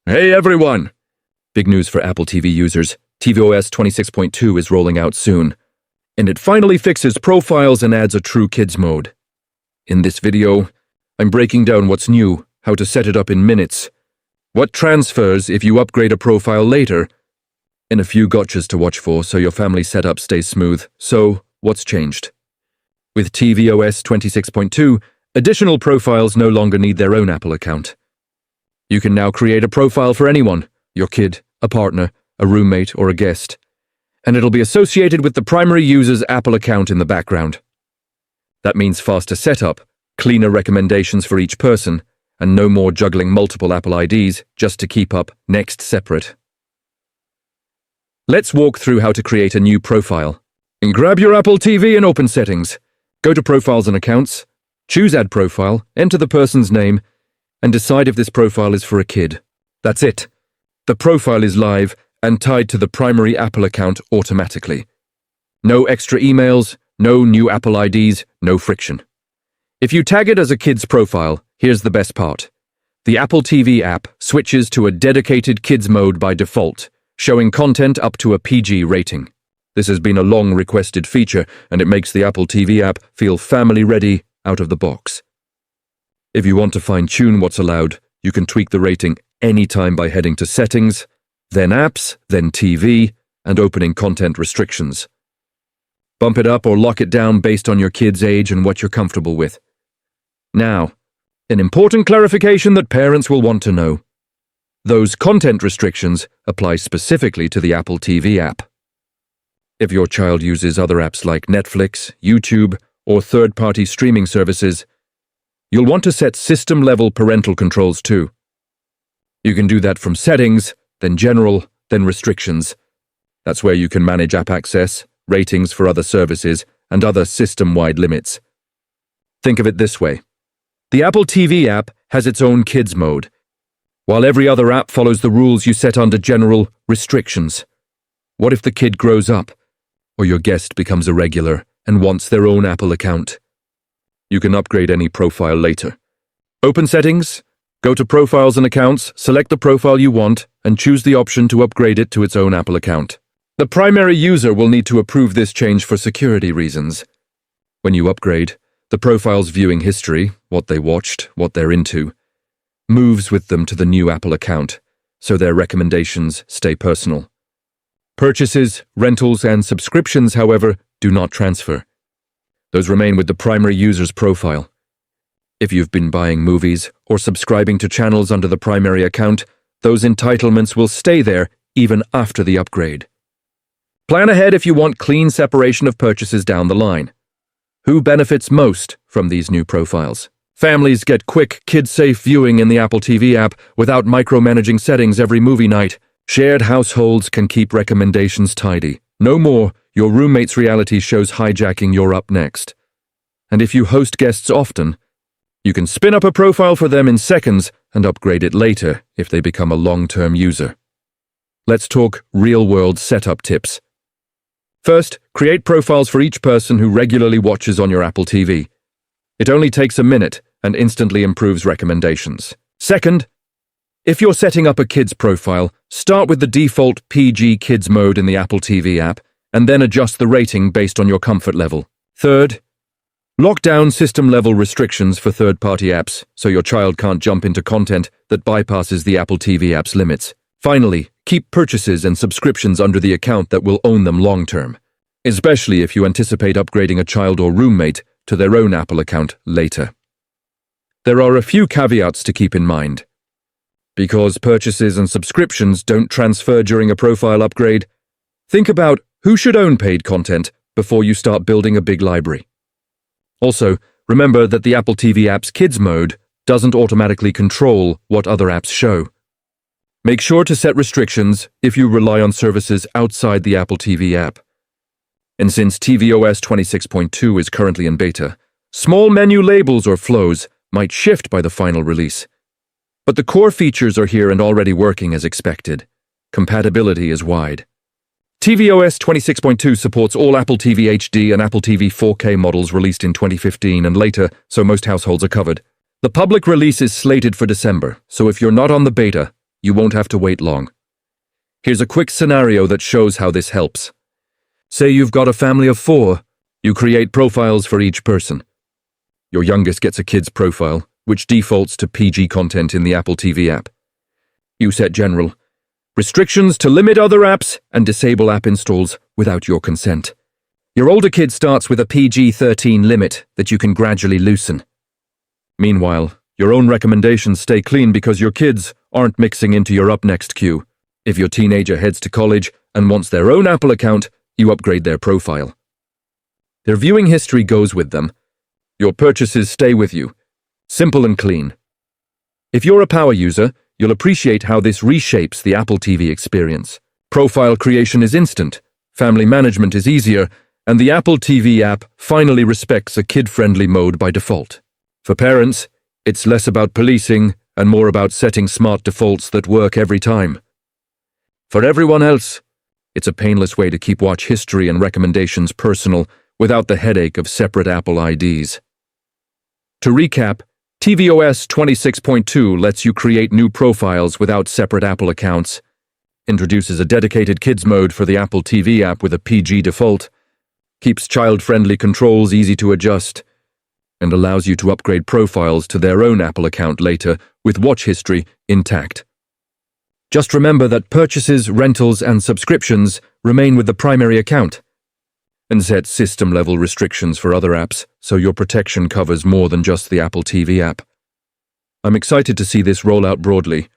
Hey everyone! Big news for Apple TV users. tvOS 26.2 is rolling out soon, and it finally fixes profiles and adds a true kids mode. In this video, I'm breaking down what's new, how to set it up in minutes, what transfers if you upgrade a profile later, and a few gotchas to watch for so your family setup stays smooth. So, what's changed? With tvOS 26.2, additional profiles no longer need their own Apple account. You can now create a profile for anyone, your kid, a partner, a roommate, or a guest, and it'll be associated with the primary user's Apple account in the background. That means faster setup, cleaner recommendations for each person, and no more juggling multiple Apple IDs just to keep up next separate. Let's walk through how to create a new profile. And grab your Apple TV and open Settings. Go to Profiles and Accounts, choose Add Profile, enter the person's name, and decide if this profile is for a kid. That's it. The profile is live and tied to the primary Apple account automatically. No extra emails, no new Apple IDs, no friction. If you tag it as a kid's profile, here's the best part. The Apple TV app switches to a dedicated kids mode by default, showing content up to a PG rating. This has been a long requested feature, and it makes the Apple TV app feel family ready out of the box. If you want to fine-tune what's allowed, you can tweak the rating anytime by heading to Settings, then Apps, then TV, and opening content restrictions. Bump it up or lock it down based on your kid's age and what you're comfortable with. Now, an important clarification that parents will want to know. Those content restrictions apply specifically to the Apple TV app. If your child uses other apps like Netflix, YouTube, or third-party streaming services, you'll want to set system-level parental controls too. You can do that from Settings, then General, then Restrictions. That's where you can manage app access, ratings for other services, and other system-wide limits. Think of it this way. The Apple TV app has its own kids mode, while every other app follows the rules you set under General, Restrictions. What if the kid grows up, or your guest becomes a regular and wants their own Apple account? You can upgrade any profile later. Open Settings, go to Profiles and Accounts, select the profile you want, and choose the option to upgrade it to its own Apple account. The primary user will need to approve this change for security reasons. When you upgrade, the profile's viewing history, what they watched, what they're into, moves with them to the new Apple account, so their recommendations stay personal. Purchases, rentals, and subscriptions, however, do not transfer. Those remain with the primary user's profile. If you've been buying movies or subscribing to channels under the primary account, those entitlements will stay there even after the upgrade. Plan ahead if you want clean separation of purchases down the line. Who benefits most from these new profiles? Families get quick, kid-safe viewing in the Apple TV app without micromanaging settings every movie night. Shared households can keep recommendations tidy. No more your roommate's reality shows hijacking your up next. And if you host guests often, you can spin up a profile for them in seconds and upgrade it later if they become a long-term user. Let's talk real-world setup tips. First, create profiles for each person who regularly watches on your Apple TV. It only takes a minute and instantly improves recommendations. Second, if you're setting up a kids profile, start with the default PG Kids mode in the Apple TV app, and then adjust the rating based on your comfort level. Third, lock down system-level restrictions for third-party apps so your child can't jump into content that bypasses the Apple TV app's limits. Finally, keep purchases and subscriptions under the account that will own them long-term, especially if you anticipate upgrading a child or roommate to their own Apple account later. There are a few caveats to keep in mind. Because purchases and subscriptions don't transfer during a profile upgrade, think about who should own paid content before you start building a big library. Also, remember that the Apple TV app's Kids mode doesn't automatically control what other apps show. Make sure to set restrictions if you rely on services outside the Apple TV app. And since tvOS 26.2 is currently in beta, small menu labels or flows might shift by the final release. But the core features are here and already working as expected. Compatibility is wide. tvOS 26.2 supports all Apple TV HD and Apple TV 4K models released in 2015 and later, so most households are covered. The public release is slated for December, so if you're not on the beta, you won't have to wait long. Here's a quick scenario that shows how this helps. Say you've got a family of 4. You create profiles for each person. Your youngest gets a kid's profile, which defaults to PG content in the Apple TV app. You set general restrictions to limit other apps and disable app installs without your consent. Your older kid starts with a PG-13 limit that you can gradually loosen. Meanwhile, your own recommendations stay clean because your kids aren't mixing into your up next queue. If your teenager heads to college and wants their own Apple account, you upgrade their profile. Their viewing history goes with them. Your purchases stay with you. Simple and clean. If you're a power user, you'll appreciate how this reshapes the Apple TV experience. Profile creation is instant, family management is easier, and the Apple TV app finally respects a kid-friendly mode by default. For parents, it's less about policing and more about setting smart defaults that work every time. For everyone else, it's a painless way to keep watch history and recommendations personal without the headache of separate Apple IDs. To recap, tvOS 26.2 lets you create new profiles without separate Apple accounts, introduces a dedicated kids mode for the Apple TV app with a PG default, keeps child-friendly controls easy to adjust, and allows you to upgrade profiles to their own Apple account later with watch history intact. Just remember that purchases, rentals, and subscriptions remain with the primary account, and set system-level restrictions for other apps so your protection covers more than just the Apple TV app. I'm excited to see this roll out broadly,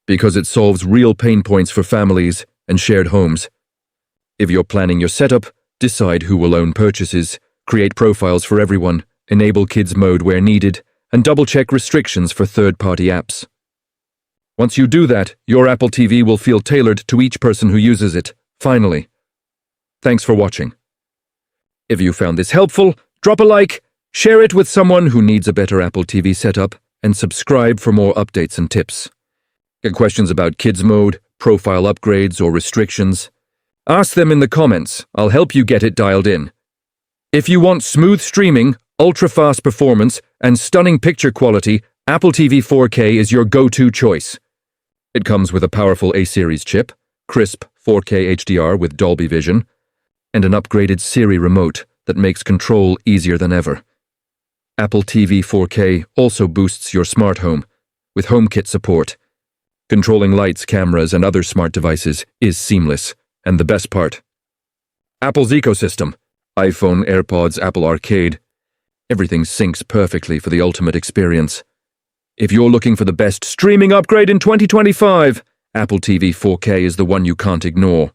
because it solves real pain points for families and shared homes. If you're planning your setup, decide who will own purchases, create profiles for everyone, enable kids mode where needed, and double-check restrictions for third-party apps. Once you do that, your Apple TV will feel tailored to each person who uses it, finally. Thanks for watching. If you found this helpful, drop a like, share it with someone who needs a better Apple TV setup, and subscribe for more updates and tips. Get questions about kids mode, profile upgrades, or restrictions? Ask them in the comments. I'll help you get it dialed in. If you want smooth streaming, ultra-fast performance, and stunning picture quality, Apple TV 4K is your go-to choice. It comes with a powerful A-series chip, crisp 4K HDR with Dolby Vision, and an upgraded Siri remote that makes control easier than ever. Apple TV 4K also boosts your smart home with HomeKit support. Controlling lights, cameras, and other smart devices is seamless. And the best part, Apple's ecosystem, iPhone, AirPods, Apple Arcade, everything syncs perfectly for the ultimate experience. If you're looking for the best streaming upgrade in 2025, Apple TV 4K is the one you can't ignore.